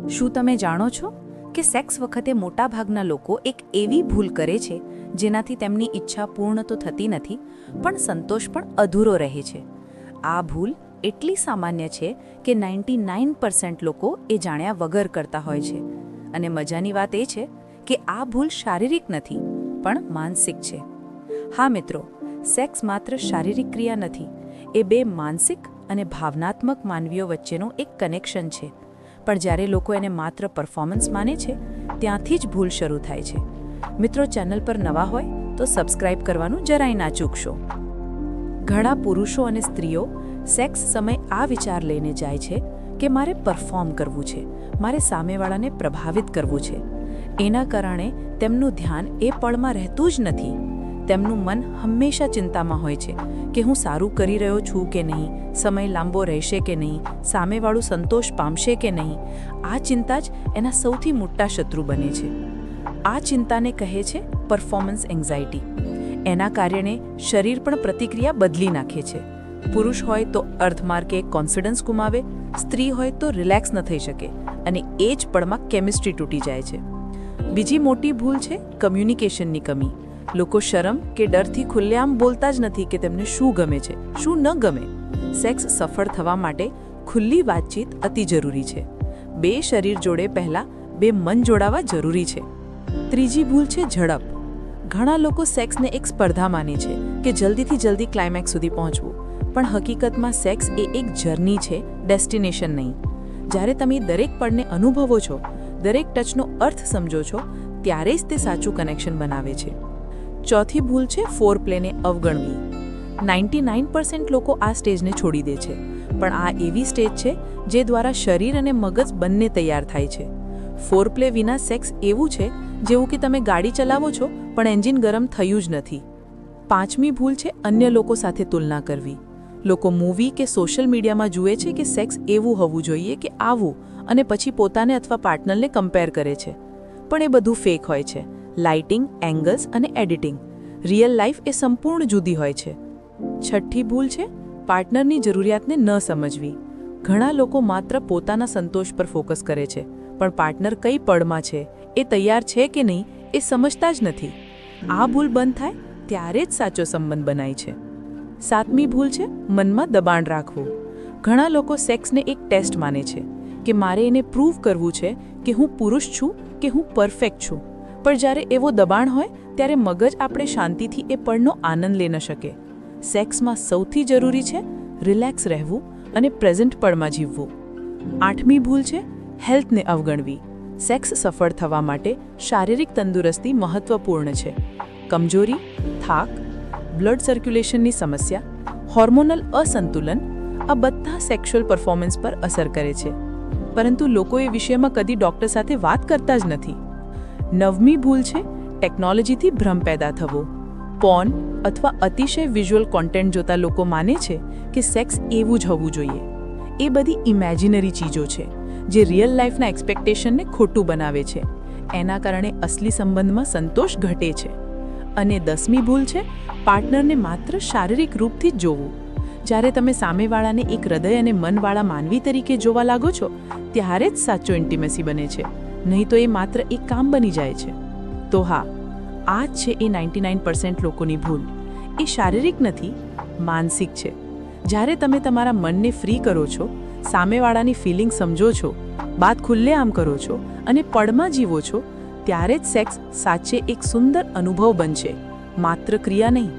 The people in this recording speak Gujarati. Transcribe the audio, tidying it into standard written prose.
શું તમે જાણો છો કે સેક્સ વખતે મોટાભાગના લોકો એક એવી ભૂલ કરે છે જેનાથી તેમની ઈચ્છા પૂર્ણ તો થતી નથી પણ સંતોષ પણ અધૂરો રહે છે. આ ભૂલ એટલી સામાન્ય છે કે 99% લોકો એ જાણ્યા વગર કરતા હોય છે. અને મજાની વાત એ છે કે આ ભૂલ શારીરિક નથી પણ માનસિક છે. હા મિત્રો, સેક્સ માત્ર શારીરિક ક્રિયા નથી, એ બે માનસિક અને ભાવનાત્મક માનવીઓ વચ્ચેનું એક કનેક્શન છે. પણ જ્યારે લોકો એને માત્ર પરફોર્મન્સ માને છે ત્યાંથી જ ભૂલ શરૂ થાય છે. મિત્રો, ચેનલ પર નવા હોય તો સબસ્ક્રાઇબ કરવાનું જરાય ના ચૂકશો. ઘણા પુરુષો અને સ્ત્રીઓ સેક્સ સમય આ વિચાર લઈને જાય છે કે મારે પરફોર્મ કરવું છે, મારે સામેવાળાને પ્રભાવિત કરવું છે. એના કારણે તેમનું ધ્યાન એ પળમાં રહેતું જ નથી. તેમનું મન હંમેશા ચિંતામાં હોય છે કે હું સારું કરી રહ્યો છું કે નહીં, સમય લાંબો રહેશે કે નહીં, સામેવાળું સંતોષ પામશે કે નહીં. આ ચિંતા જ એના સૌથી મોટા શત્રુ બને છે. આ ચિંતાને કહે છે પરફોર્મન્સ એન્ઝાઇટી. એના કારણે શરીર પણ પ્રતિક્રિયા બદલી નાખે છે. પુરુષ હોય તો અર્ધમાર્કે કોન્ફિડન્સ ગુમાવે, સ્ત્રી હોય તો રિલેક્સ ન થઈ શકે અને એ જ પળમાં કેમિસ્ટ્રી તૂટી જાય છે. બીજી મોટી ભૂલ છે કમ્યુનિકેશનની કમી. લોકો શરમ કે ડરથી ખુલ્લેઆમ બોલતા જ નથી કે તેમને શું ગમે છે, શું ન ગમે. સેક્સ સફળ થવા માટે ખુલ્લી વાતચીત અતિ જરૂરી છે. બે શરીર જોડે પહેલાં બે મન જોડાવા જરૂરી છે. ત્રીજી ભૂલ છે ઝડપ. ઘણા લોકો સેક્સને એક સ્પર્ધા માને છે કે જલ્દીથી જલ્દી ક્લાઇમેક્સ સુધી પહોંચવું, પણ હકીકતમાં સેક્સ એ એક જર્ની છે, ડેસ્ટિનેશન નહીં. જ્યારે તમે દરેક પળને અનુભવો છો, દરેક ટચનો અર્થ સમજો છો, ત્યારે જ તે સાચું કનેક્શન બનાવે છે. ચોથી ભૂલ છે ફોરપ્લેને અવગણવી. 99% લોકો આ સ્ટેજને છોડી દે છે, પણ આ એવી સ્ટેજ છે જે દ્વારા શરીર અને મગજ બંને તૈયાર થાય છે. ફોરપ્લે વિના સેક્સ એવું છે જેવું કે તમે ગાડી ચલાવો છો પણ એન્જિન ગરમ થયું જ નથી. પાંચમી ભૂલ છે અન્ય લોકો સાથે તુલના કરવી. લોકો મૂવી કે સોશિયલ મીડિયામાં જુએ છે કે સેક્સ એવું હોવું જોઈએ કે આવું, અને પછી પોતાને અથવા પાર્ટનરને કમ્પેર કરે છે. પણ એ બધું ફેક હોય છે. લાઇટિંગ, એંગલ્સ અને એડિટિંગ. રિયલ લાઈફ એ સંપૂર્ણ જુદી હોય છે. છઠ્ઠી ભૂલ છે પાર્ટનરની જરૂરિયાતને ન સમજવી. ઘણા લોકો માત્ર પોતાના સંતોષ પર ફોકસ કરે છે, પણ પાર્ટનર કઈ પળમાં છે, એ તૈયાર છે કે નહીં, એ સમજતા જ નથી. આ ભૂલ બંધ થાય ત્યારે જ સાચો સંબંધ બનાય છે. સાતમી ભૂલ છે મનમાં દબાણ રાખવું. ઘણા લોકો સેક્સને એક ટેસ્ટ માને છે કે મારે એને પ્રૂવ કરવું છે કે હું પુરુષ છું, કે હું પરફેક્ટ છું. પણ જ્યારે એવો દબાણ હોય ત્યારે મગજ આપણે શાંતિથી એ પળનો આનંદ લઈ ન શકે. સેક્સમાં સૌથી જરૂરી છે રિલેક્સ રહેવું અને પ્રેઝન્ટ પળમાં જીવવું. આઠમી ભૂલ છે હેલ્થને અવગણવી. સેક્સ સફળ થવા માટે શારીરિક તંદુરસ્તી મહત્વપૂર્ણ છે. કમજોરી, થાક, બ્લડ સર્ક્યુલેશનની સમસ્યા, હોર્મોનલ અસંતુલન, આ બધા સેક્સ્યુઅલ પરફોર્મન્સ પર અસર કરે છે. પરંતુ લોકો એ વિષયમાં કદી ડૉક્ટર સાથે વાત કરતા જ નથી. નવમી ભૂલ છે ટેકનોલોજીથી ભ્રમ પેદા થવો. પોર્ન અથવા અતિશય વિઝ્યુઅલ કોન્ટેન્ટ જોતા લોકો માને છે કે સેક્સ એવું જ હોવું જોઈએ. એ બધી ઇમેજિનરી ચીજો છે જે રિયલ લાઈફના એક્સપેક્ટેશનને ખોટું બનાવે છે. એના કારણે અસલી સંબંધમાં સંતોષ ઘટે છે. અને 10મી ભૂલ છે પાર્ટનરને માત્ર શારીરિક રૂપથી જ જોવું. જ્યારે તમે સામેવાળાને એક હૃદય અને મનવાળા માનવી તરીકે જોવા લાગો છો ત્યારે જ સાચો ઇન્ટિમેસી બને છે, નહીં તો એ માત્ર એક કામ બની જાય છે. તો હા, આ જ છે એ 99% લોકોની ભૂલ. એ શારીરિક નથી, માનસિક છે. જ્યારે તમે તમારા મનને ફ્રી કરો છો, સામેવાળાની ફિલિંગ સમજો છો, વાત ખુલ્લેઆમ કરો છો અને પળમાં જીવો છો, ત્યારે જ સેક્સ સાચે એક સુંદર અનુભવ બનશે, માત્ર ક્રિયા નહીં.